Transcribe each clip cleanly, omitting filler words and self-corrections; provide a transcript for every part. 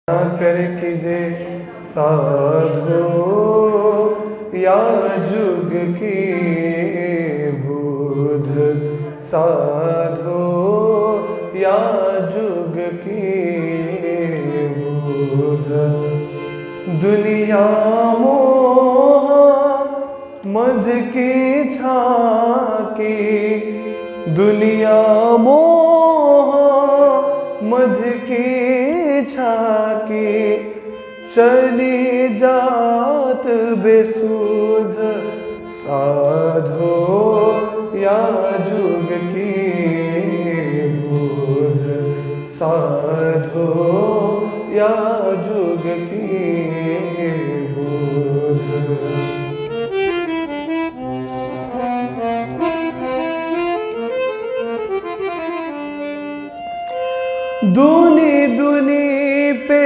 कर कीजे साधो या जुग की बुध साधो या जुग की बुध। दुनिया मोह मध की छाकी, दुनिया मोह मध की छाकी, चली जात बेसुध साधो या जुग की बुध साधो या जुग की बुध। दूनी दूनी पे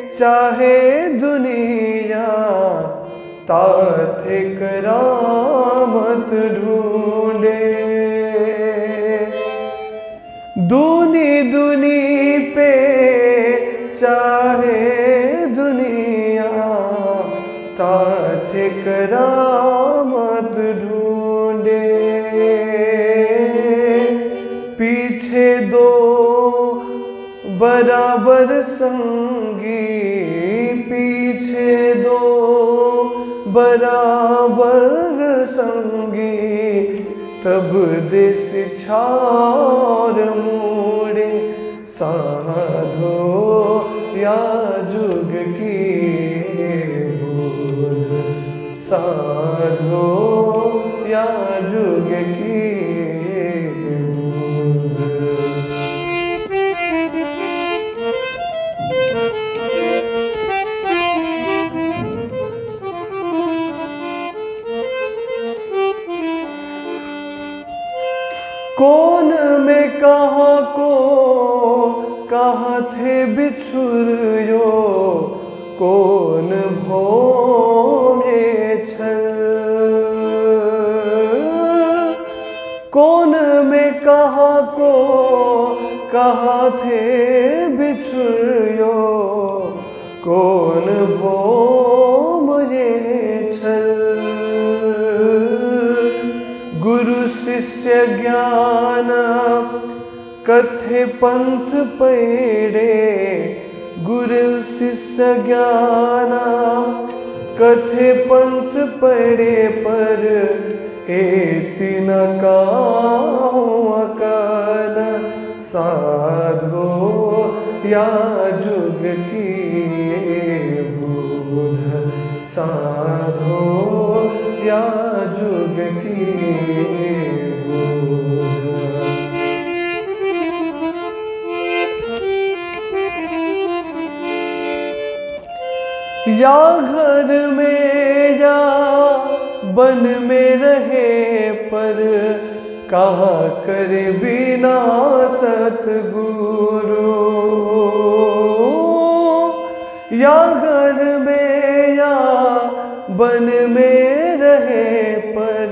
चाहे दुनिया, ताथे करामत ढूंढे। दूनी दूनी पे चाहे दुनिया, ताथे करामत ढूंढे। पीछे दो बराबर संगी, पीछे दो बराबर संगी, तब दिस छार मोड़े साधो या जुग की बुध साधो या जुग की बुध। कौन में कहाँ को कहाँ थे बिछुरियो, कौन भो में छल। कौन में कहाँ को कहाँ थे बिछुरियो, कौन भो मुझे छल। गुरु शिष्य ज्ञान कथे पंथ पैड़े, गुरु शिष्य ज्ञान कथे पंथ पड़े, पर एति न काहू अकाल साधो या जुग की बुध साधो या जुग की बुध। या घर में या बन में रहे, पर कहाँ कर बिना सतगुरु। या घर में या बन में रहे, पर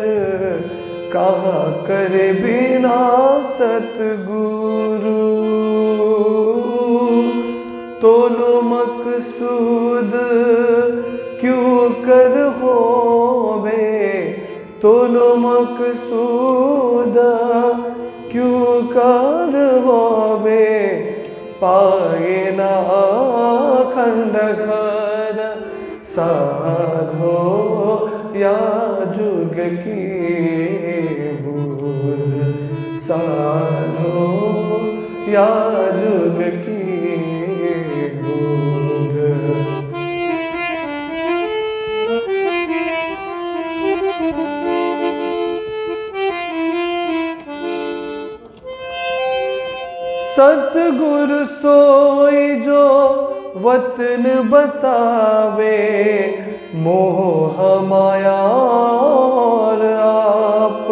कहाँ कर बिना सतगुरु। तोलो मकसूद क्यों कर होवे, तोलो मकसूद क्यों कर होवे, पाए ना अखंड घर साधो या जुग की बुध साधो या जुग की बुध। सतगुरु सोई जो वतन बतावे, मोह माया और आप।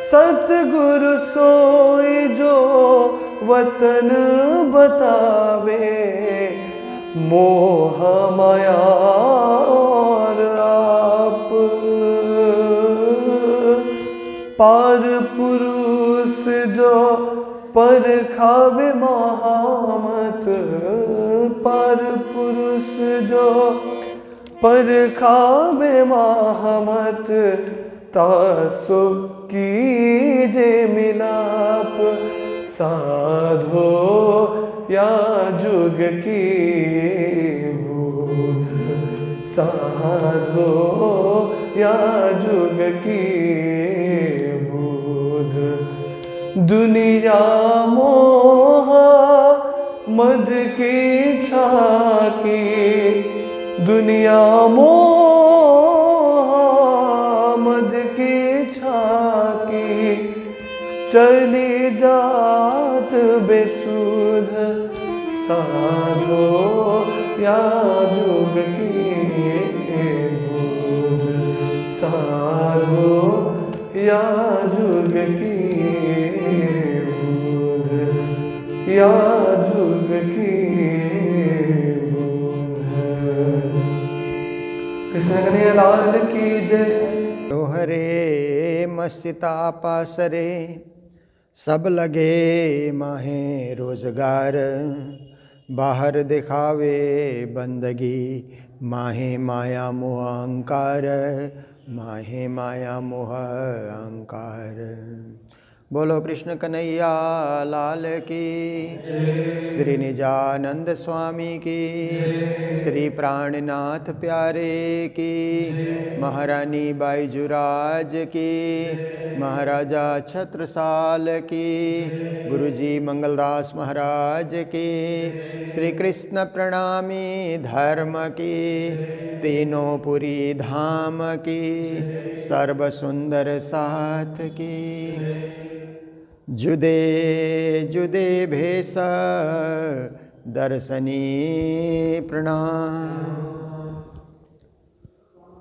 सतगुरु सोई जो वतन बतावे, मोह माया और आप। पार पुरुष जो पर खावे महामत पर पुरुष जो पर खावे महामत तासो कीजे मिलाप साधो या जुग की बुध साधो या जुग की बुध दुनिया मोहा मद की छाकी दुनिया मोहा मद की छाकी चली जात बेसुध साधो या जुग की बुध साधो या जुग की बुध या जुग की बुध। कृष्ण कन्हैया लाल की जय। हरे मस्तिता पासरे सब लगे माहे रोजगार बाहर दिखावे बंदगी माहे माया मोह अहंकार माहे माया मोह अहंकार। बोलो कृष्ण कन्हैया लाल की, श्री निजानंद स्वामी की, श्री प्राणनाथ प्यारे की, महारानी बाईजुराज की, महाराजा छत्रसाल की, गुरुजी मंगलदास महाराज की, श्री कृष्ण प्रणामी धर्म की, तीनों पुरी धाम की, सर्व सुंदर साथ की। जुदे जुदे भेष दर्शनी प्रणाम।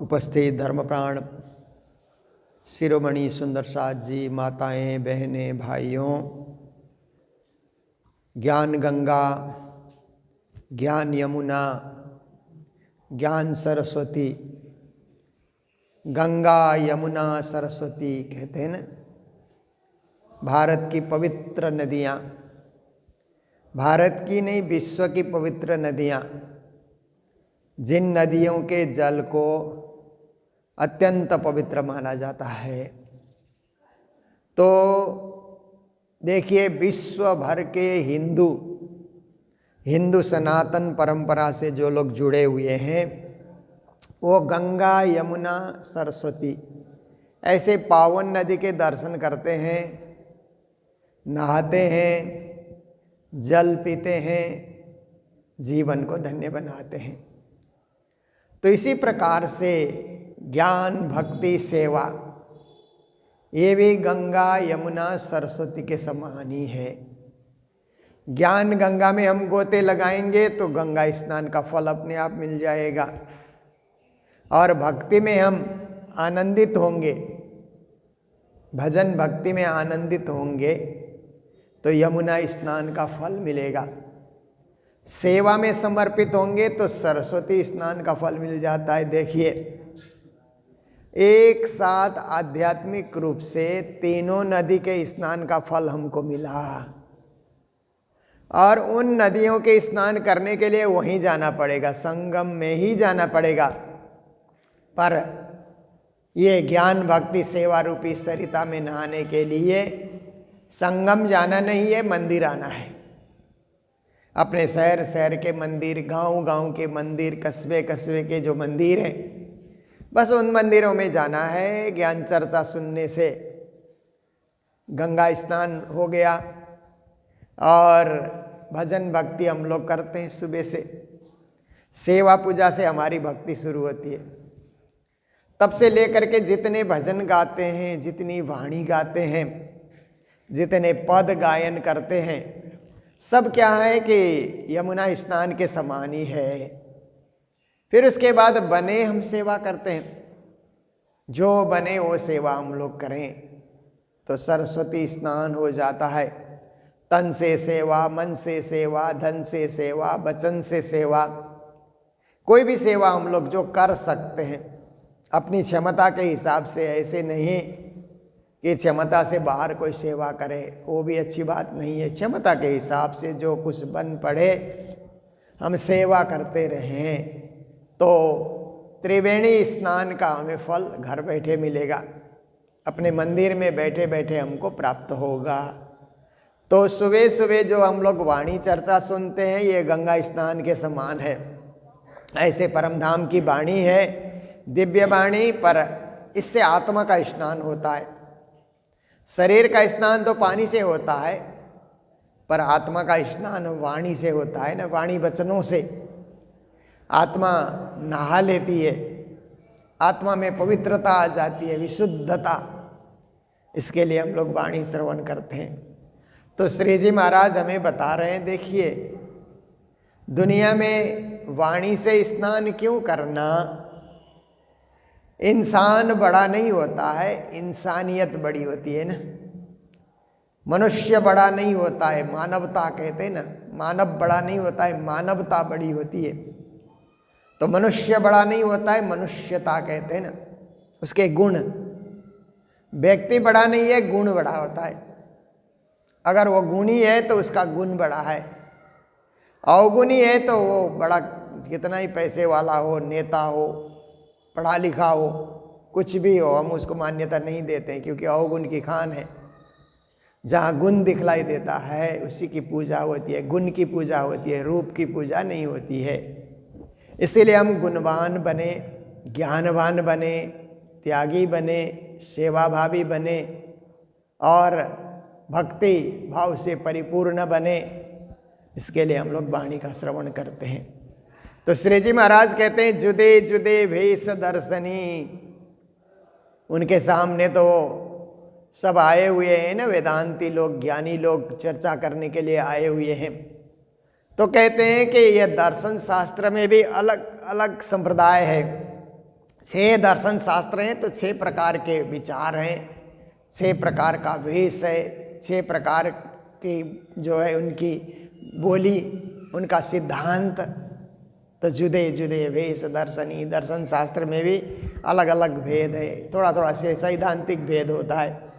उपस्थित धर्मप्राण शिरोमणि सुंदर साथ जी, माताएं, बहनें, भाइयों, ज्ञान गंगा, ज्ञान यमुना, ज्ञान सरस्वती, गंगा यमुना सरस्वती कहते हैं ना, भारत की पवित्र नदियाँ, भारत की नहीं विश्व की पवित्र नदियाँ, जिन नदियों के जल को अत्यंत पवित्र माना जाता है। तो देखिए, विश्व भर के हिंदू सनातन परंपरा से जो लोग जुड़े हुए हैं, वो गंगा यमुना सरस्वती ऐसे पावन नदी के दर्शन करते हैं, नहाते हैं, जल पीते हैं, जीवन को धन्य बनाते हैं। तो इसी प्रकार से ज्ञान भक्ति सेवा ये भी गंगा यमुना सरस्वती के समान ही है। ज्ञान गंगा में हम गोते लगाएंगे तो गंगा स्नान का फल अपने आप मिल जाएगा, और भक्ति में हम आनंदित होंगे, भजन भक्ति में आनंदित होंगे तो यमुना स्नान का फल मिलेगा। सेवा में समर्पित होंगे तो सरस्वती स्नान का फल मिल जाता है। देखिए, एक साथ आध्यात्मिक रूप से तीनों नदी के स्नान का फल हमको मिला, और उन नदियों के स्नान करने के लिए वहीं जाना पड़ेगा, संगम में ही जाना पड़ेगा। पर ये ज्ञान भक्ति सेवा रूपी सरिता में नहाने के लिए संगम जाना नहीं है, मंदिर आना है। अपने शहर शहर के मंदिर, गांव गांव के मंदिर, कस्बे कस्बे के जो मंदिर हैं, बस उन मंदिरों में जाना है। ज्ञान चर्चा सुनने से गंगा स्नान हो गया, और भजन भक्ति हम लोग करते हैं सुबह से। सेवा पूजा से हमारी भक्ति शुरू होती है। तब से लेकर के जितने भजन गाते हैं, जितनी वाणी गाते हैं, जितने पद गायन करते हैं, सब क्या है कि यमुना स्नान के समान ही है। फिर उसके बाद बने हम सेवा करते हैं, जो बने वो सेवा हम लोग करें तो सरस्वती स्नान हो जाता है। तन से सेवा, मन से सेवा, धन से सेवा, वचन से सेवा, कोई भी सेवा हम लोग जो कर सकते हैं अपनी क्षमता के हिसाब से, ऐसे नहीं कि क्षमता से बाहर कोई सेवा करे, वो भी अच्छी बात नहीं है। क्षमता के हिसाब से जो कुछ बन पड़े हम सेवा करते रहें तो त्रिवेणी स्नान का हमें फल घर बैठे मिलेगा, अपने मंदिर में बैठे बैठे हमको प्राप्त होगा। तो सुबह सुबह जो हम लोग वाणी चर्चा सुनते हैं ये गंगा स्नान के समान है। ऐसे परमधाम की वाणी है, दिव्य वाणी, पर इससे आत्मा का स्नान होता है। शरीर का स्नान तो पानी से होता है, पर आत्मा का स्नान वाणी से होता है ना, वाणी वचनों से आत्मा नहा लेती है, आत्मा में पवित्रता आ जाती है, विशुद्धता। इसके लिए हम लोग वाणी श्रवण करते हैं। तो श्री जी महाराज हमें बता रहे हैं, देखिए दुनिया में वाणी से स्नान क्यों करना। इंसान बड़ा नहीं होता है, इंसानियत बड़ी होती है ना। मनुष्य बड़ा नहीं होता है, मानवता कहते हैं ना, मानव बड़ा नहीं होता है, मानवता बड़ी होती है। तो मनुष्य बड़ा नहीं होता है, मनुष्यता कहते हैं ना, उसके गुण। व्यक्ति बड़ा नहीं है, गुण बड़ा होता है। अगर वो गुणी है तो उसका गुण बड़ा है, अवगुणी है तो वो बड़ा, कितना ही पैसे वाला हो, नेता हो, पढ़ा लिखा हो, कुछ भी हो, हम उसको मान्यता नहीं देते हैं, क्योंकि अवगुण की खान है। जहाँ गुण दिखलाई देता है उसी की पूजा होती है, गुण की पूजा होती है, रूप की पूजा नहीं होती है। इसीलिए हम गुणवान बने, ज्ञानवान बने, त्यागी बने, सेवाभावी बने और भक्ति भाव से परिपूर्ण बने। इसके लिए हम लोग वाणी का श्रवण करते हैं। तो श्री जी महाराज कहते हैं, जुदे जुदे भेष दर्शनी। उनके सामने तो सब आए हुए हैं ना, वेदांती लोग, ज्ञानी लोग चर्चा करने के लिए आए हुए हैं। तो कहते हैं कि यह दर्शन शास्त्र में भी अलग अलग संप्रदाय है। 6 दर्शन शास्त्र हैं, तो 6 प्रकार के विचार हैं, 6 प्रकार का वेश है, 6 प्रकार की जो है उनकी बोली, उनका सिद्धांत। तो जुदे जुदे वेश दर्शनी, दर्शन शास्त्र में भी अलग अलग भेद है, थोड़ा थोड़ा से सैद्धांतिक भेद होता है।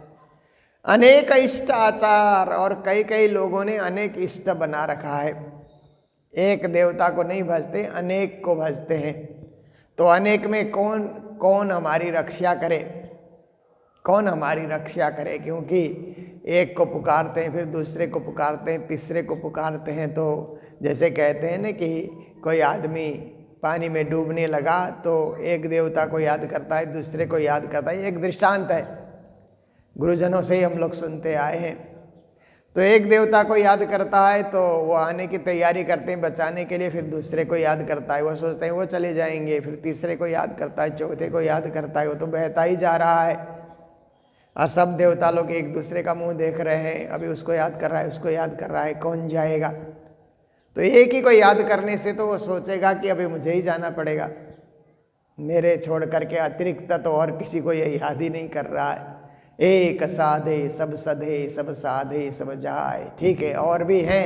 अनेक इष्ट आचार, और कई कई लोगों ने अनेक इष्ट बना रखा है। एक देवता को नहीं भजते, अनेक को भजते हैं। तो अनेक में कौन कौन हमारी रक्षा करे, कौन हमारी रक्षा करे, क्योंकि एक को पुकारते हैं, फिर दूसरे को पुकारते हैं, तीसरे को पुकारते हैं। तो जैसे कहते हैं ना कि कोई आदमी पानी में डूबने लगा तो एक देवता को याद करता है, दूसरे को याद करता है। एक दृष्टांत है, गुरुजनों से ही हम लोग सुनते आए हैं। तो एक देवता को याद करता है तो वो आने की तैयारी करते हैं बचाने के लिए, फिर दूसरे को याद करता है, वो सोचते हैं वो चले जाएंगे, फिर तीसरे को याद करता है, चौथे को याद करता है, वो तो बहता ही जा रहा है। और सब देवता लोग एक दूसरे का मुंह देख रहे हैं, अभी उसको याद कर रहा है, उसको याद कर रहा है, कौन जाएगा। तो एक ही को याद करने से तो वो सोचेगा कि अभी मुझे ही जाना पड़ेगा, मेरे छोड़ करके अतिरिक्त तो और किसी को ये याद ही नहीं कर रहा है। एक साधे सब सधे, सब साधे सब जाए। ठीक है, और भी हैं,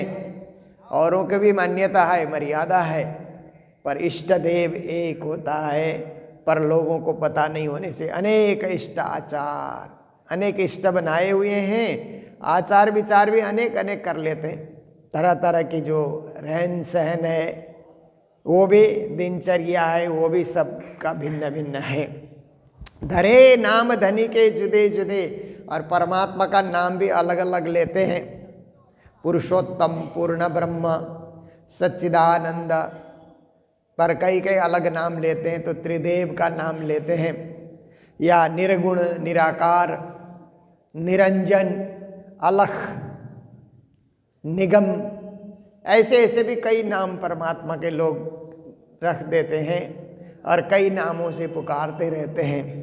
औरों की भी मान्यता है, मर्यादा है, पर इष्ट देव एक होता है। पर लोगों को पता नहीं होने से अनेक इष्ट आचार, अनेक इष्ट बनाए हुए हैं, आचार विचार भी अनेक अनेक कर लेते हैं। तरह तरह की जो रहन सहन है, वो भी दिनचर्या है, वो भी सबका भिन्न भिन्न है। धरे नाम धनी के जुदे जुदे, और परमात्मा का नाम भी अलग अलग लेते हैं। पुरुषोत्तम, पूर्ण ब्रह्म, सच्चिदानंद, पर कई कई अलग नाम लेते हैं। तो त्रिदेव का नाम लेते हैं, या निर्गुण, निराकार, निरंजन, अलख, निगम, ऐसे ऐसे भी कई नाम परमात्मा के लोग रख देते हैं और कई नामों से पुकारते रहते हैं।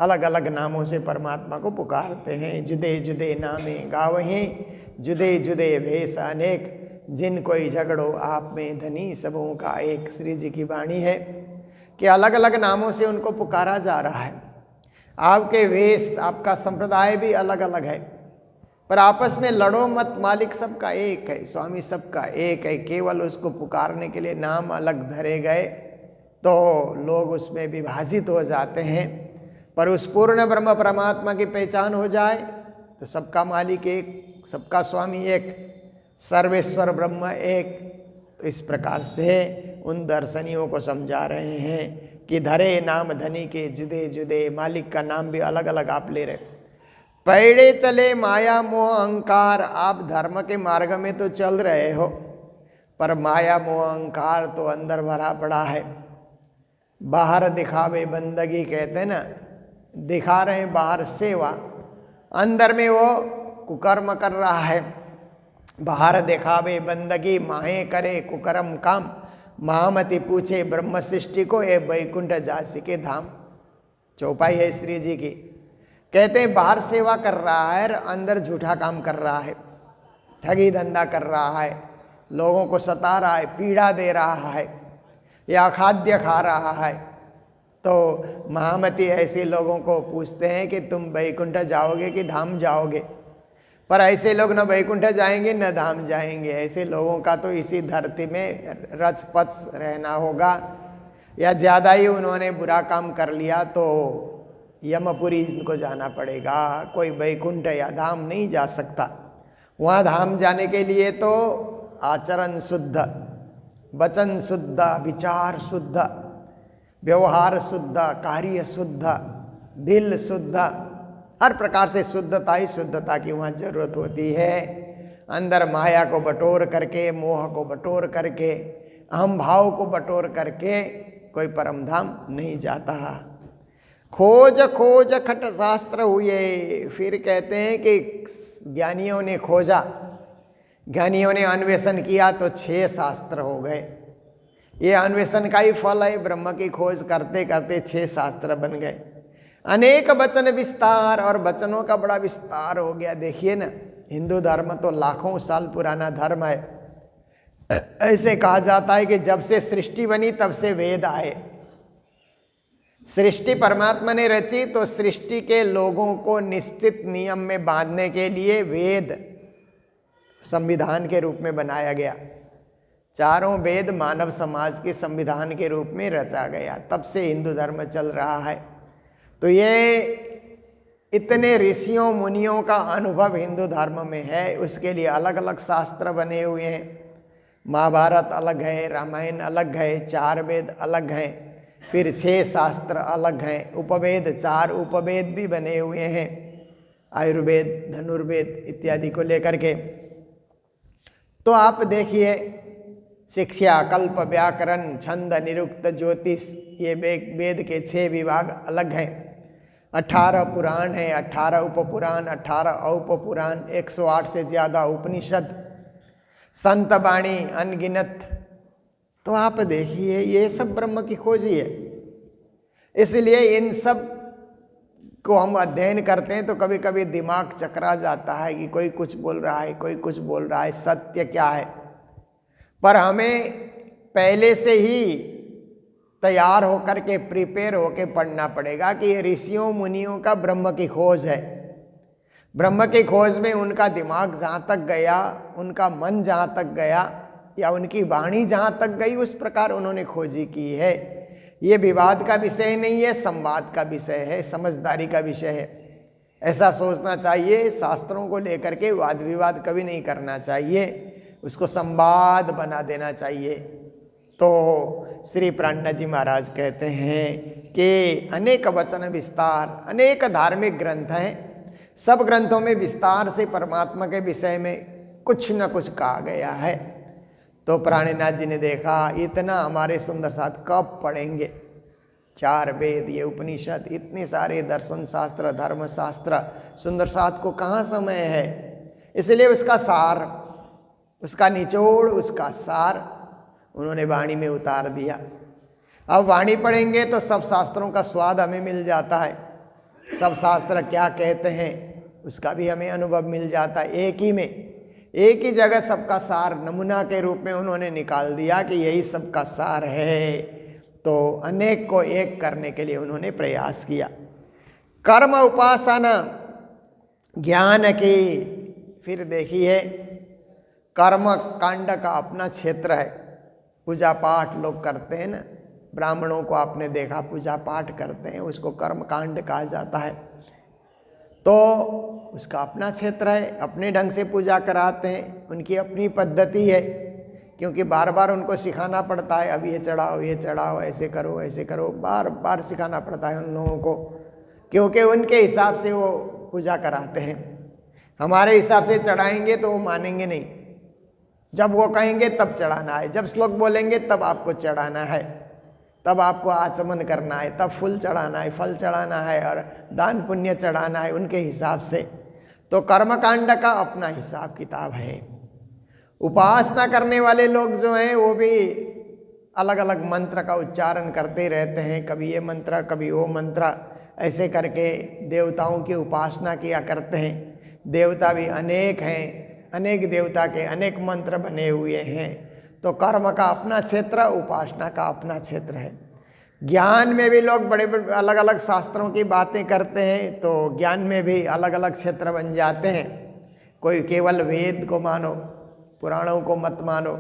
अलग अलग नामों से परमात्मा को पुकारते हैं। जुदे जुदे नामे गावहीं, जुदे जुदे भेष अनेक, जिन कोई झगड़ो आप में धनी सबों का एक। श्री जी की वाणी है कि अलग अलग नामों से उनको पुकारा जा रहा है। आपके वेश, आपका संप्रदाय भी अलग अलग है, पर आपस में लड़ो मत, मालिक सबका एक है, स्वामी सबका एक है। केवल उसको पुकारने के लिए नाम अलग धरे गए तो लोग उसमें विभाजित हो जाते हैं। पर उस पूर्ण ब्रह्म परमात्मा की पहचान हो जाए तो सबका मालिक एक, सबका स्वामी एक, सर्वेश्वर ब्रह्म एक। तो इस प्रकार से उन दर्शनियों को समझा रहे हैं कि धरे नाम धनी के जुदे जुदे, मालिक का नाम भी अलग अलग आप ले रहे। पैड़े चले माया मोह अहंकार, आप धर्म के मार्ग में तो चल रहे हो पर माया मोह अहंकार तो अंदर भरा पड़ा है। बाहर दिखावे बंदगी कहते हैं ना, दिखा रहे हैं बाहर सेवा, अंदर में वो कुकर्म कर रहा है। बाहर दिखावे बंदगी, माहे करे कुकर्म काम, महामति पूछे ब्रह्म सृष्टि को, ये वैकुंठ जासी के धाम। चौपाई है श्री जी की। कहते हैं बाहर सेवा कर रहा है और अंदर झूठा काम कर रहा है, ठगी धंधा कर रहा है, लोगों को सता रहा है, पीड़ा दे रहा है या खाद्य खा रहा है। तो महामति ऐसे लोगों को पूछते हैं कि तुम वैकुंठ जाओगे कि धाम जाओगे, पर ऐसे लोग न वैकुंठ जाएंगे न धाम जाएंगे। ऐसे लोगों का तो इसी धरती में रच पच रहना होगा, या ज़्यादा ही उन्होंने बुरा काम कर लिया तो यमपुरी इनको जाना पड़ेगा। कोई वैकुंठ या धाम नहीं जा सकता। वहाँ धाम जाने के लिए तो आचरण शुद्ध, वचन शुद्ध, विचार शुद्ध, व्यवहार शुद्ध, कार्य शुद्ध, दिल शुद्ध, हर प्रकार से शुद्धता ही शुद्धता की वहाँ जरूरत होती है। अंदर माया को बटोर करके, मोह को बटोर करके, अहम भाव को बटोर करके कोई परम धाम नहीं जाता। खोज खोज खट शास्त्र हुए। फिर कहते हैं कि ज्ञानियों ने खोजा, ज्ञानियों ने अन्वेषण किया तो 6 शास्त्र हो गए। ये अन्वेषण का ही फल है। ब्रह्म की खोज करते करते 6 शास्त्र बन गए। अनेक वचन विस्तार, और वचनों का बड़ा विस्तार हो गया। देखिए ना, हिंदू धर्म तो लाखों साल पुराना धर्म है। ऐसे कहा जाता है कि जब से सृष्टि बनी तब से वेद आए। सृष्टि परमात्मा ने रची तो सृष्टि के लोगों को निश्चित नियम में बांधने के लिए वेद संविधान के रूप में बनाया गया। चारों वेद मानव समाज के संविधान के रूप में रचा गया। तब से हिंदू धर्म चल रहा है। तो ये इतने ऋषियों मुनियों का अनुभव हिंदू धर्म में है, उसके लिए अलग अलग शास्त्र बने हुए हैं। महाभारत अलग है, रामायण अलग है, 4 वेद अलग हैं, फिर 6 शास्त्र अलग हैं, उपवेद 4 उपवेद भी बने हुए हैं, आयुर्वेद, धनुर्वेद इत्यादि को लेकर के। तो आप देखिए, शिक्षा, कल्प, व्याकरण, छंद, निरुक्त, ज्योतिष, ये वेद के 6 विभाग अलग हैं। 18 पुराण हैं, 18 उपपुराण, 18 औपपुराण, 108 से ज़्यादा उपनिषद, संत वाणी अनगिनत। तो आप देखिए, ये सब ब्रह्म की खोज ही है। इसलिए इन सब को हम अध्ययन करते हैं तो कभी कभी दिमाग चकरा जाता है कि कोई कुछ बोल रहा है, कोई कुछ बोल रहा है, सत्य क्या है। पर हमें पहले से ही तैयार होकर के, प्रिपेयर होकर पढ़ना पड़ेगा कि ये ऋषियों मुनियों का ब्रह्म की खोज है। ब्रह्म की खोज में उनका दिमाग जहाँ तक गया, उनका मन जहाँ तक गया, या उनकी वाणी जहाँ तक गई, उस प्रकार उन्होंने खोजी की है। ये विवाद का विषय नहीं है, संवाद का विषय है, समझदारी का विषय है। ऐसा सोचना चाहिए। शास्त्रों को लेकर के वाद विवाद कभी नहीं करना चाहिए, उसको संवाद बना देना चाहिए। तो श्री प्राणनाथ जी महाराज कहते हैं कि अनेक वचन विस्तार, अनेक धार्मिक ग्रंथ हैं, सब ग्रंथों में विस्तार से परमात्मा के विषय में कुछ न कुछ कहा गया है। तो प्राणनाथ जी ने देखा, इतना हमारे सुंदर साथ कब पढ़ेंगे। 4 वेद, ये उपनिषद, इतने सारे दर्शन शास्त्र, धर्म शास्त्र, सुंदर साथ को कहाँ समय है। इसलिए उसका सार, उसका निचोड़, उसका सार उन्होंने वाणी में उतार दिया। अब वाणी पढ़ेंगे तो सब शास्त्रों का स्वाद हमें मिल जाता है। सब शास्त्र क्या कहते हैं उसका भी हमें अनुभव मिल जाता है। एक ही में, एक ही जगह सबका सार नमूना के रूप में उन्होंने निकाल दिया कि यही सबका सार है। तो अनेक को एक करने के लिए उन्होंने प्रयास किया। कर्म, उपासना, ज्ञान की। फिर देखिए, कर्म कांड का अपना क्षेत्र है। पूजा पाठ लोग करते हैं ना, ब्राह्मणों को आपने देखा पूजा पाठ करते हैं, उसको कर्म कांड कहा जाता है। तो उसका अपना क्षेत्र है, अपने ढंग से पूजा कराते हैं, उनकी अपनी पद्धति है, क्योंकि बार बार उनको सिखाना पड़ता है, अब ये चढ़ाओ, ऐसे करो, बार बार सिखाना पड़ता है उन लोगों को, क्योंकि उनके हिसाब से वो पूजा कराते हैं। हमारे हिसाब से चढ़ाएंगे तो वो मानेंगे नहीं, जब वो कहेंगे तब चढ़ाना है, जब श्लोक बोलेंगे तब आपको चढ़ाना है, तब आपको आचमन करना है, तब फूल चढ़ाना है, फल चढ़ाना है और दान पुण्य चढ़ाना है उनके हिसाब से। तो कर्मकांड का अपना हिसाब किताब है। उपासना करने वाले लोग जो हैं वो भी अलग अलग मंत्र का उच्चारण करते रहते हैं, कभी ये मंत्र कभी वो मंत्र, ऐसे करके देवताओं की उपासना किया करते हैं। देवता भी अनेक हैं, अनेक देवता के अनेक मंत्र बने हुए हैं। तो कर्म का अपना क्षेत्र, उपासना का अपना क्षेत्र है। ज्ञान में भी लोग बड़े बड़े अलग अलग शास्त्रों की बातें करते हैं, तो ज्ञान में भी अलग अलग क्षेत्र बन जाते हैं। कोई केवल वेद को मानो, पुराणों को मत मानो,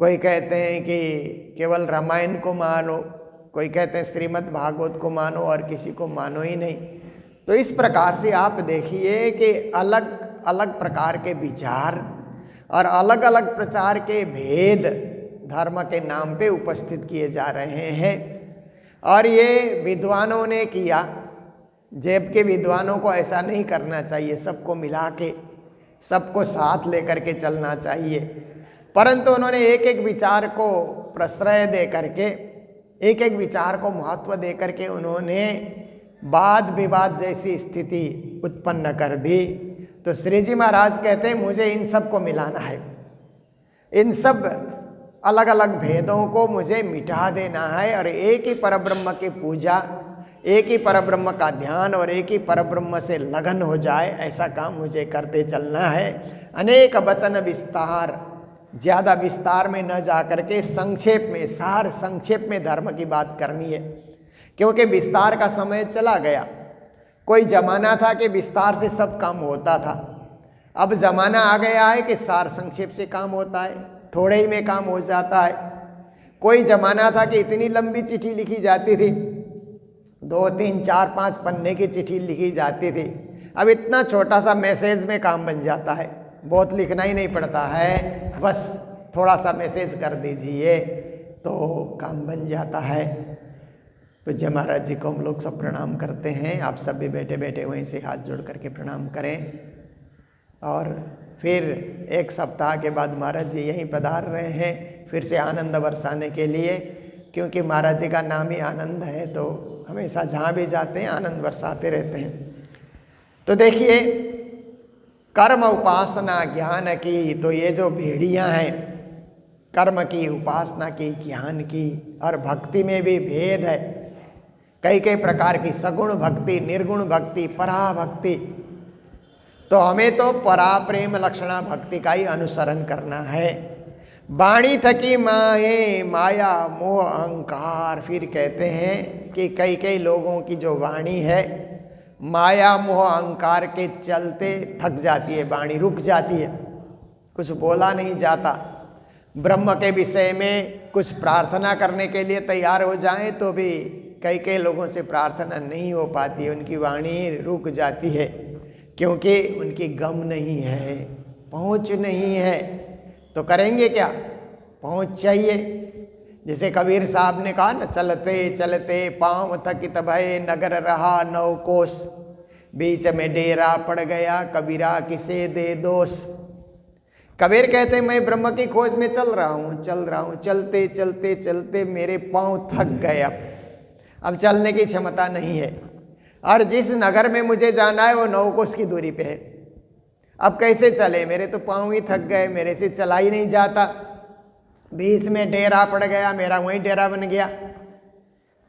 कोई कहते हैं कि केवल रामायण को मानो, कोई कहते हैं श्रीमद् भागवत को मानो और किसी को मानो ही नहीं। तो इस प्रकार से आप देखिए कि अलग अलग प्रकार के विचार और अलग अलग प्रचार के भेद धर्म के नाम पे उपस्थित किए जा रहे हैं। और ये विद्वानों ने किया, जबकि विद्वानों को ऐसा नहीं करना चाहिए, सबको मिला के सबको साथ लेकर के चलना चाहिए। परंतु उन्होंने एक एक विचार को प्रश्रय दे करके, एक एक विचार को महत्व दे करके उन्होंने वाद विवाद जैसी स्थिति उत्पन्न कर दी। तो श्री जी महाराज कहते हैं मुझे इन सब को मिलाना है, इन सब अलग अलग भेदों को मुझे मिटा देना है और एक ही परब्रह्म की पूजा, एक ही परब्रह्म का ध्यान और एक ही परब्रह्म से लगन हो जाए, ऐसा काम मुझे करते चलना है। अनेक वचन विस्तार, ज़्यादा विस्तार में न जा करके संक्षेप में, सार संक्षेप में धर्म की बात करनी है, क्योंकि विस्तार का समय चला गया। कोई जमाना था कि विस्तार से सब काम होता था, अब जमाना आ गया है कि सार संक्षेप से काम होता है, थोड़े ही में काम हो जाता है। कोई जमाना था कि इतनी लंबी चिट्ठी लिखी जाती थी, 2, 3, 4, 5 पन्ने की चिट्ठी लिखी जाती थी, अब इतना छोटा सा मैसेज में काम बन जाता है, बहुत लिखना ही नहीं पड़ता है, बस थोड़ा सा मैसेज कर दीजिए तो काम बन जाता है। पूज्य महाराज जी को हम लोग सब प्रणाम करते हैं। आप सब भी बैठे बैठे वहीं से हाथ जोड़ करके प्रणाम करें। और फिर एक सप्ताह के बाद महाराज जी यहीं पधार रहे हैं फिर से आनंद बरसाने के लिए, क्योंकि महाराज जी का नाम ही आनंद है, तो हमेशा जहाँ भी जाते हैं आनंद बरसाते रहते हैं। तो देखिए, कर्म उपासना ज्ञान की, तो ये जो भेड़ियाँ हैं, कर्म की, उपासना की, ज्ञान की, और भक्ति में भी भेद है। कई कई प्रकार की सगुण भक्ति, निर्गुण भक्ति, परा भक्ति। तो हमें तो परा प्रेम लक्षणा भक्ति का ही अनुसरण करना है। वाणी थकी माहे माया मोह अहंकार। फिर कहते हैं कि कई कई लोगों की जो वाणी है माया मोह अहंकार के चलते थक जाती है, वाणी रुक जाती है, कुछ बोला नहीं जाता। ब्रह्म के विषय में कुछ प्रार्थना करने के लिए तैयार हो जाएं तो भी कई कई लोगों से प्रार्थना नहीं हो पाती, उनकी वाणी रुक जाती है, क्योंकि उनकी गम नहीं है, पहुँच नहीं है। तो करेंगे क्या? पहुँच चाहिए। जैसे कबीर साहब ने कहा ना, चलते चलते पाँव थकित भय नगर रहा 9 कोस, बीच में डेरा पड़ गया कबीरा किसे दे दोष। कबीर कहते हैं मैं ब्रह्म की खोज में चल रहा हूँ, चलते चलते चलते मेरे पाँव थक गए, अब चलने की क्षमता नहीं है, और जिस नगर में मुझे जाना है वो 9 कोस की दूरी पे है, अब कैसे चले, मेरे तो पाँव ही थक गए, मेरे से चला ही नहीं जाता, बीच में डेरा पड़ गया, मेरा वहीं डेरा बन गया।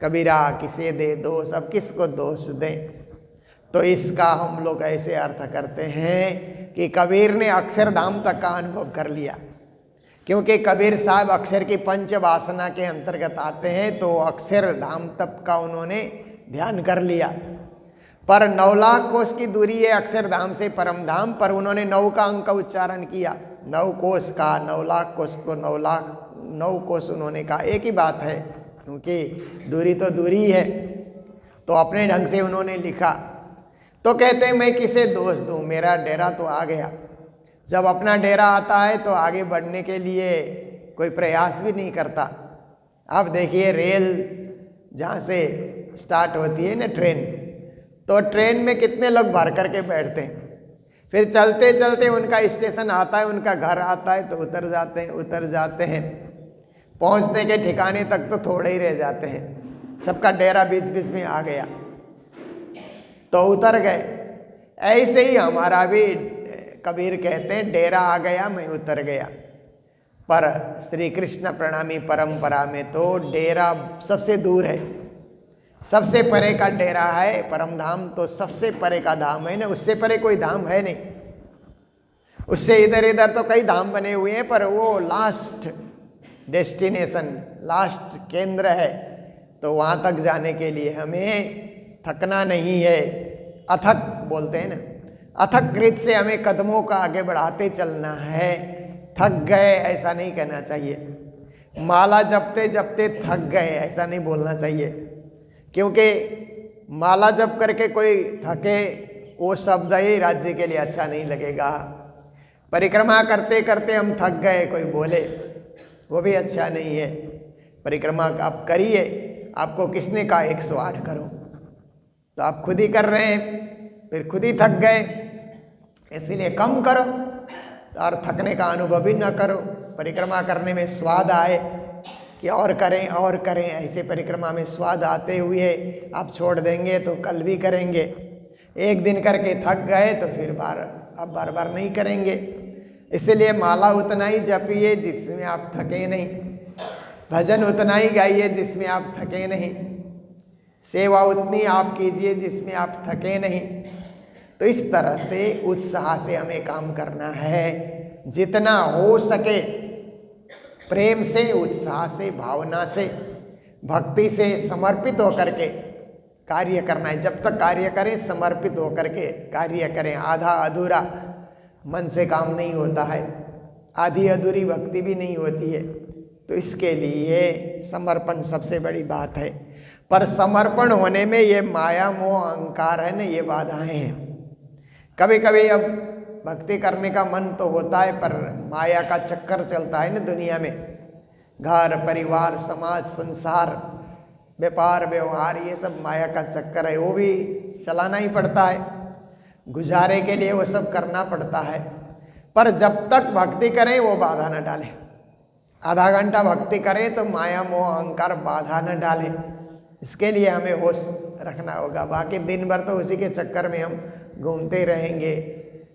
कबीरा किसे दे दोष, अब किसको दोष दें? तो इसका हम लोग ऐसे अर्थ करते हैं कि कबीर ने अक्षरधाम तक का अनुभव कर लिया, क्योंकि कबीर साहब अक्षर की पंच वासना के अंतर्गत आते हैं, तो अक्षरधाम तक का उन्होंने ध्यान कर लिया। पर 9 लाख कोस की दूरी है अक्षरधाम से परम धाम, पर उन्होंने 9 का अंक उच्चारण किया, 9 कोस का, 9 लाख कोस को 9 कोस उन्होंने कहा, एक ही बात है। क्योंकि दूरी तो दूरी है। तो अपने ढंग से उन्होंने लिखा। तो कहते हैं मैं किसे दोष दूं, मेरा डेरा तो आ गया। जब अपना डेरा आता है तो आगे बढ़ने के लिए कोई प्रयास भी नहीं करता। अब देखिए रेल जहाँ से स्टार्ट होती है ना ट्रेन, तो ट्रेन में कितने लोग भर करके बैठते हैं, फिर चलते चलते उनका स्टेशन आता है, उनका घर आता है तो उतर जाते हैं, पहुँचने के ठिकाने तक तो थोड़े ही रह जाते हैं। सबका डेरा बीच बीच में आ गया तो उतर गए। ऐसे ही हमारा भी कबीर कहते हैं डेरा आ गया मैं उतर गया। पर श्री कृष्ण प्रणामी परंपरा में तो डेरा सबसे दूर है, सबसे परे का डेरा है। परम धाम तो सबसे परे का धाम है ना, उससे परे कोई धाम है नहीं। उससे इधर इधर तो कई धाम बने हुए हैं, पर वो लास्ट डेस्टिनेशन, लास्ट केंद्र है। तो वहाँ तक जाने के लिए हमें थकना नहीं है। अथक बोलते हैं ना, अथक गति से हमें कदमों का आगे बढ़ाते चलना है। थक गए ऐसा नहीं कहना चाहिए, माला जपते जपते थक गए ऐसा नहीं बोलना चाहिए, क्योंकि माला जप करके कोई थके वो शब्द ही राज्य के लिए अच्छा नहीं लगेगा। परिक्रमा करते करते हम थक गए कोई बोले, वो भी अच्छा नहीं है। परिक्रमा आप करिए, आपको किसने कहा 108 करो, तो आप खुद ही कर रहे हैं, फिर खुद ही थक गए, इसीलिए कम करो और थकने का अनुभव भी न करो। परिक्रमा करने में स्वाद आए कि और करें, ऐसे परिक्रमा में स्वाद आते हुए आप छोड़ देंगे तो कल भी करेंगे। एक दिन करके थक गए तो फिर आप बार बार नहीं करेंगे। इसलिए माला उतना ही जपिए जिसमें आप थके नहीं, भजन उतना ही गाइए जिसमें आप थके नहीं, सेवा उतनी आप कीजिए जिसमें आप थके नहीं। तो इस तरह से उत्साह से हमें काम करना है, जितना हो सके प्रेम से, उत्साह से, भावना से, भक्ति से समर्पित होकर के कार्य करना है। जब तक कार्य करें समर्पित होकर के कार्य करें। आधा अधूरा मन से काम नहीं होता है, आधी अधूरी भक्ति भी नहीं होती है। तो इसके लिए समर्पण सबसे बड़ी बात है। पर समर्पण होने में ये माया मोह अहंकार है ना, ये बाधाएं हैं। कभी कभी अब भक्ति करने का मन तो होता है, पर माया का चक्कर चलता है ना दुनिया में, घर परिवार समाज संसार व्यापार व्यवहार, ये सब माया का चक्कर है, वो भी चलाना ही पड़ता है, गुजारे के लिए वो सब करना पड़ता है। पर जब तक भक्ति करें वो बाधा न डालें। आधा घंटा भक्ति करें तो माया मोह अहंकार बाधा न डालें, इसके लिए हमें होश रखना होगा। बाकी दिन भर तो उसी के चक्कर में हम घूमते रहेंगे,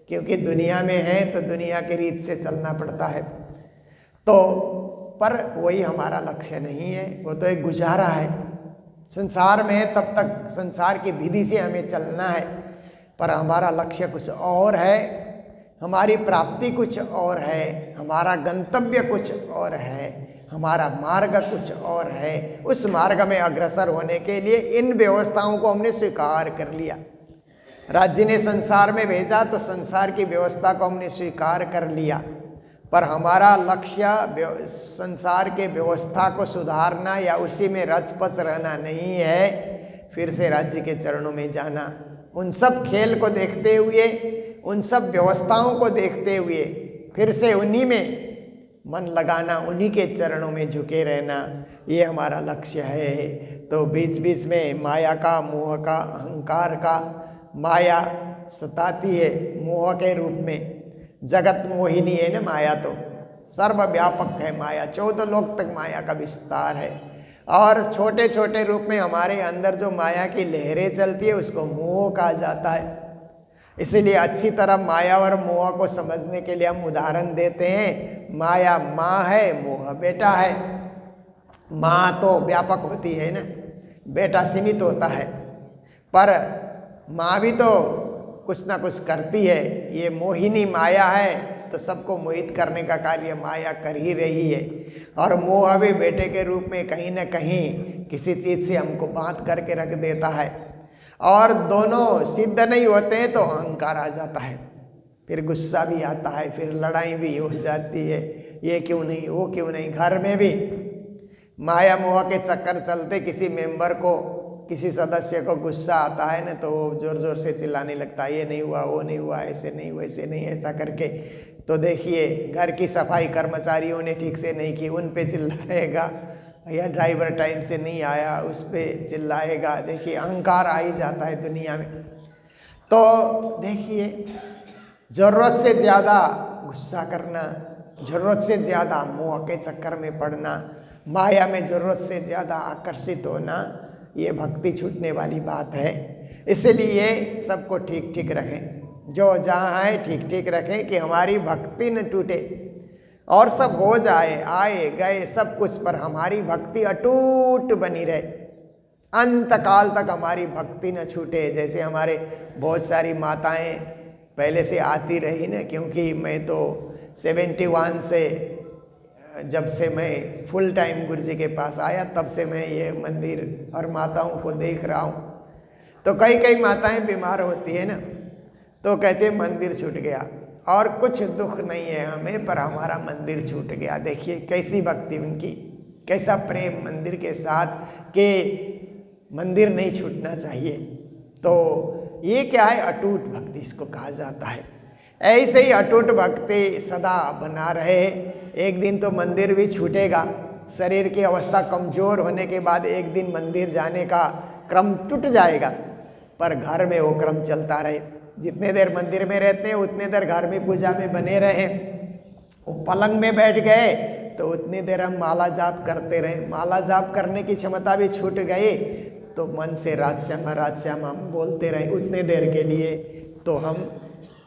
क्योंकि दुनिया में है तो दुनिया की रीत से चलना पड़ता है। तो पर वही हमारा लक्ष्य नहीं है, वो तो एक गुजारा है। संसार में है तब तक संसार की विधि से हमें चलना है, पर हमारा लक्ष्य कुछ और है, हमारी प्राप्ति कुछ और है, हमारा गंतव्य कुछ और है, हमारा मार्ग कुछ और है। उस मार्ग में अग्रसर होने के लिए इन व्यवस्थाओं को हमने स्वीकार कर लिया। राज्य ने संसार में भेजा तो संसार की व्यवस्था को हमने स्वीकार कर लिया, पर हमारा लक्ष्य संसार के व्यवस्था को सुधारना या उसी में रच पच रहना नहीं है, फिर से राज्य के चरणों में जाना। उन सब खेल को देखते हुए, उन सब व्यवस्थाओं को देखते हुए फिर से उन्हीं में मन लगाना, उन्हीं के चरणों में झुके रहना, ये हमारा लक्ष्य है। तो बीच बीच में माया का, मोह का, अहंकार का, माया सताती है मोह के रूप में। जगत मोहिनी है ना माया, तो सर्वव्यापक है माया, 14 लोक तक माया का विस्तार है। और छोटे छोटे रूप में हमारे अंदर जो माया की लहरें चलती है उसको मोह कहा जाता है। इसीलिए अच्छी तरह माया और मोह को समझने के लिए हम उदाहरण देते हैं। माया माँ है, मोह बेटा है। माँ तो व्यापक होती है ना, बेटा सीमित होता है, पर माँ भी तो कुछ ना कुछ करती है। ये मोहिनी माया है तो सबको मोहित करने का कार्य माया कर ही रही है। और मोह भी बेटे के रूप में कहीं ना कहीं किसी चीज़ से हमको बांध करके रख देता है। और दोनों सिद्ध नहीं होते हैं तो अहंकार आ जाता है, फिर गुस्सा भी आता है, फिर लड़ाई भी हो जाती है, ये क्यों नहीं वो क्यों नहीं। घर में भी माया मोह के चक्कर चलते किसी मेंबर को, किसी सदस्य को गुस्सा आता है ना, तो वो जोर जोर से चिल्लाने लगता है, ये नहीं हुआ, वो नहीं हुआ, ऐसे नहीं, वैसे नहीं, ऐसा करके। तो देखिए, घर की सफाई कर्मचारियों ने ठीक से नहीं की, उन पे चिल्लाएगा, या ड्राइवर टाइम से नहीं आया, उस पर चिल्लाएगा। देखिए, अहंकार आ ही जाता है दुनिया में। तो देखिए, ज़रूरत से ज़्यादा गुस्सा करना, ज़रूरत से ज़्यादा मोह के चक्कर में पड़ना, माया में ज़रूरत से ज़्यादा आकर्षित होना, ये भक्ति छूटने वाली बात है। इसलिए सबको ठीक ठीक रखें, जो जहाँ है ठीक ठीक रखें कि हमारी भक्ति न टूटे। और सब हो जाए, आए गए सब कुछ, पर हमारी भक्ति अटूट बनी रहे, अंत काल तक हमारी भक्ति न छूटे। जैसे हमारे बहुत सारी माताएं पहले से आती रही ना, क्योंकि मैं तो 71 से, जब से मैं फुल टाइम गुरु जी के पास आया, तब से मैं ये मंदिर और माताओं को देख रहा हूँ। तो कई कई माताएं बीमार होती है ना, तो कहते हैं मंदिर छूट गया, और कुछ दुख नहीं है हमें, पर हमारा मंदिर छूट गया। देखिए कैसी भक्ति उनकी, कैसा प्रेम मंदिर के साथ, कि मंदिर नहीं छूटना चाहिए। तो ये क्या है, अटूट भक्ति इसको कहा जाता है। ऐसे ही अटूट भक्ति सदा बना रहे। एक दिन तो मंदिर भी छूटेगा, शरीर की अवस्था कमज़ोर होने के बाद एक दिन मंदिर जाने का क्रम टूट जाएगा, पर घर में वो क्रम चलता रहे। जितने देर मंदिर में रहते हैं उतने देर घर में पूजा में बने रहें। वो पलंग में बैठ गए तो उतनी देर हम माला जाप करते रहे। माला जाप करने की क्षमता भी छूट गई तो मन से राधश्याम हम बोलते रहे उतने देर के लिए, तो हम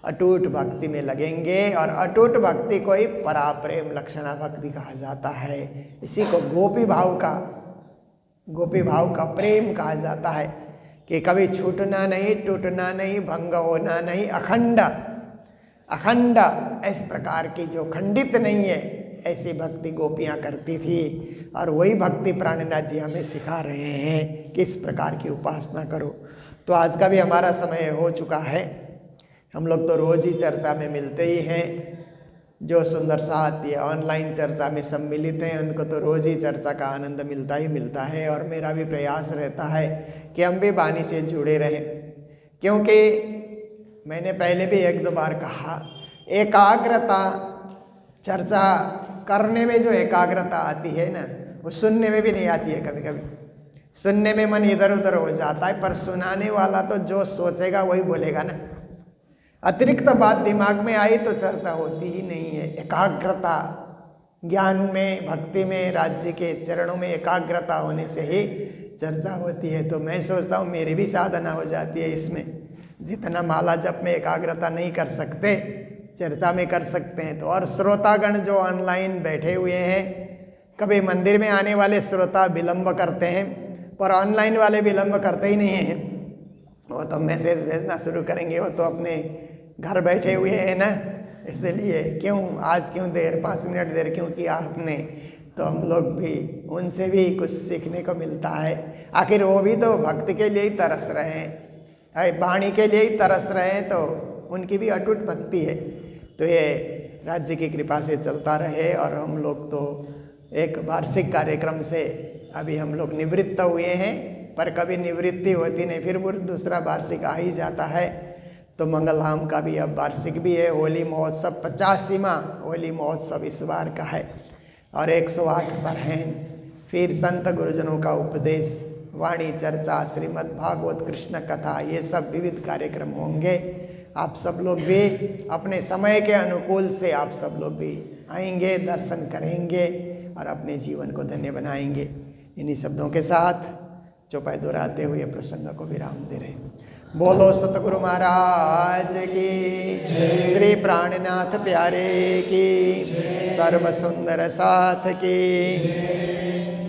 अटूट भक्ति में लगेंगे। और अटूट भक्ति को ही पराप्रेम लक्षणा भक्ति कहा जाता है। इसी को गोपी भाव का प्रेम कहा जाता है, कि कभी छूटना नहीं, टूटना नहीं, भंग होना नहीं, अखंड इस प्रकार की जो खंडित नहीं है, ऐसी भक्ति गोपियाँ करती थी। और वही भक्ति प्राणनाथ जी हमें सिखा रहे हैं, किस प्रकार की उपासना करो। तो आज का भी हमारा समय हो चुका है। हम लोग तो रोज़ ही चर्चा में मिलते ही हैं। जो सुंदर साथ ये ऑनलाइन चर्चा में सम्मिलित हैं, उनको तो रोज़ ही चर्चा का आनंद मिलता ही मिलता है। और मेरा भी प्रयास रहता है कि हम भी वाणी से जुड़े रहें, क्योंकि मैंने पहले भी एक दो बार कहा, एकाग्रता, चर्चा करने में जो एकाग्रता आती है ना, वो सुनने में भी नहीं आती है। कभी कभी सुनने में मन इधर उधर हो जाता है, पर सुनाने वाला तो जो सोचेगा वही बोलेगा ना। अतिरिक्त बात दिमाग में आई तो चर्चा होती ही नहीं है। एकाग्रता, ज्ञान में, भक्ति में, राज्य के चरणों में एकाग्रता होने से ही चर्चा होती है। तो मैं सोचता हूँ मेरी भी साधना हो जाती है इसमें। जितना माला जप में एकाग्रता नहीं कर सकते, चर्चा में कर सकते हैं। तो और श्रोतागण जो ऑनलाइन बैठे हुए हैं, कभी मंदिर में आने वाले श्रोता विलंब करते हैं, पर ऑनलाइन वाले विलंब करते ही नहीं हैं। वो तो मैसेज भेजना शुरू करेंगे, वो तो अपने घर बैठे हुए हैं ना, इसलिए क्यों आज क्यों देर 5 मिनट देर क्यों किया आपने। तो हम लोग भी उनसे भी कुछ सीखने को मिलता है। आखिर वो भी तो भक्ति के लिए ही तरस रहे हैं, वाणी के लिए ही तरस रहे हैं, तो उनकी भी अटूट भक्ति है। तो ये राज्य की कृपा से चलता रहे। और हम लोग तो एक वार्षिक कार्यक्रम से अभी हम लोग निवृत्त हुए हैं, पर कभी निवृत्ति होती नहीं, फिर वो दूसरा वार्षिक आ ही जाता है। तो मंगलधाम का भी अब वार्षिक भी है। होली महोत्सव 85वां होली महोत्सव इस बार का है। और 108 बरहन, फिर संत गुरुजनों का उपदेश, वाणी चर्चा, श्रीमद् भागवत, कृष्ण कथा, ये सब विविध कार्यक्रम होंगे। आप सब लोग भी अपने समय के अनुकूल से आप सब लोग भी आएंगे, दर्शन करेंगे और अपने जीवन को धन्य बनाएंगे। इन्हीं शब्दों के साथ चौपाई दोहराते हुए प्रसंग को विराम दे रहे। बोलो सतगुरु महाराज की, श्री प्राणनाथ प्यारे की, सर्व सुंदर साथ की।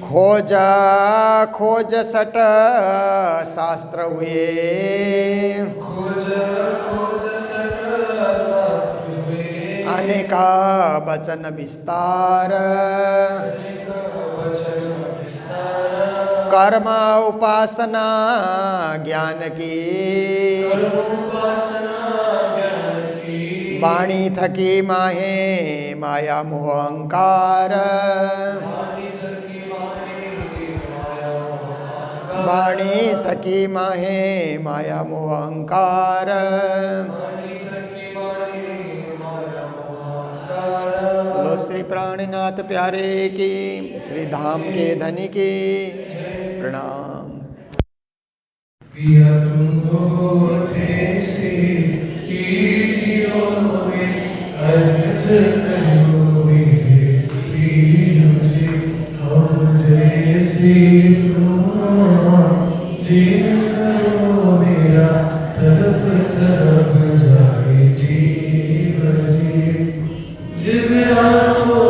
खोजा खोज सट शास्त्र हुए, अनेका वचन विस्तार, कर्म उपासना ज्ञान की, वाणी थकी माहे माया मोह अहंकार, थकी माहे माया मोह अहंकार। लो श्री प्राणनाथ प्यारे की, श्री धाम के धनी की प्रणाम। पिया तुम होठे से कीजियो वे अर्ज करो मेरे प्रिय जी। हम जैसे जीव करो मेरा तड़प तड़प जाए जीव जी। जीवया तो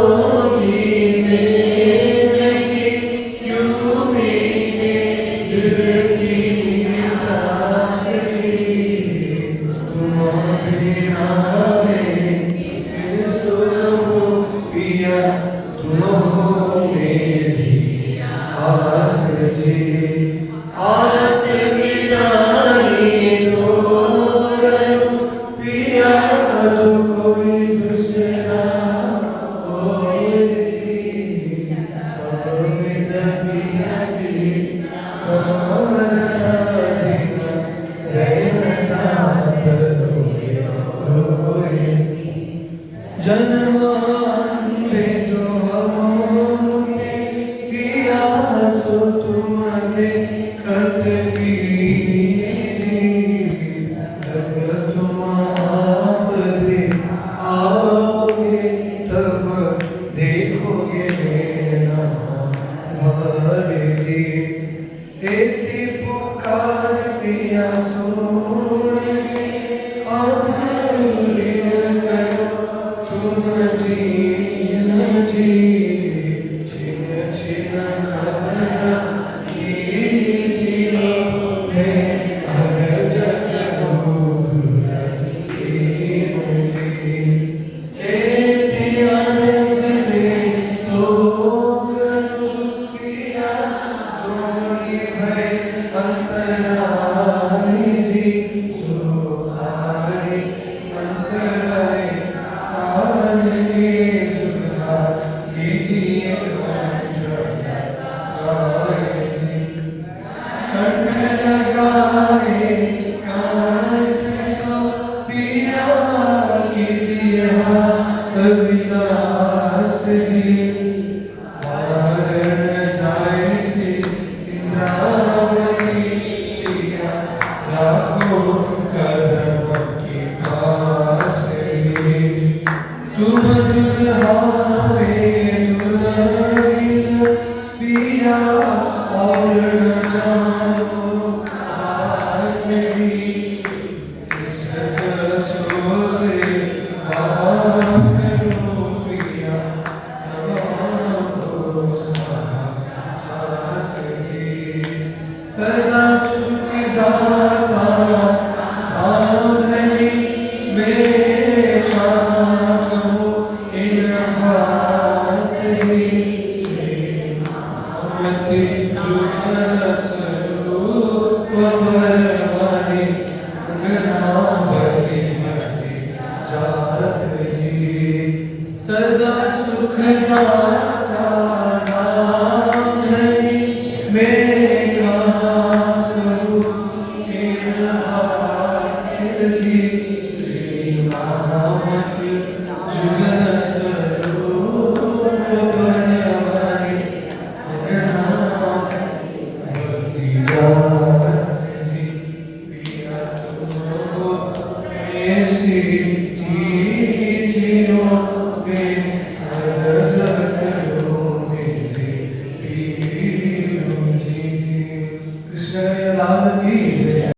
जीवे नहीं क्यों मेरे दिल की निराश जी। तुम्हारे नाम पिया तुम हो मेरी आस जी। आस मिलाई तो करो पिया तो कोई दूसरा होए जी। सब विद पिया जी समरता देगा रहता होए। जन्मांते जो हमने किया सो तुमने कट कीजिए। जब तुम आप आओगे तब देखोगे मेरा भर जी। एक पुकार पिया सुने तुम दीन जी। छिन छिन खबरा कीजियो मैं अर्ज करूं दीन जी। तेरी अर्ज में तो करूं पिया कोई भय अंतराई जी। सो आए अंतराई आन के दुर्गा कीजिए कंठ लगाए जी। कंठ लगाए कंठ सो पिया कीजिए सविदास जी। मारण जाए से इंद्रावती पिया राखो कदम की पास जी। तुम दुल्हावे दुल्हन पिया और न जानो आज भी। इस रसों से बात करो पिया सबको साथ जी। सदा सुख दाता धाम धनी मेरे बात हो इन बात ही। मति जुगल स्वरूप भरवानी गणावती हरि जात जी। सदा सुख दाता नाम धनी मेरे गात हो इन बात जी। श्री महामति जुगल स्वरूप भरवानी गणावती जात जी। पिया तुमको ऐसी कीजियो वे अर्ज करो मेरे प्रिय जी। कृष्ण लाल की जय।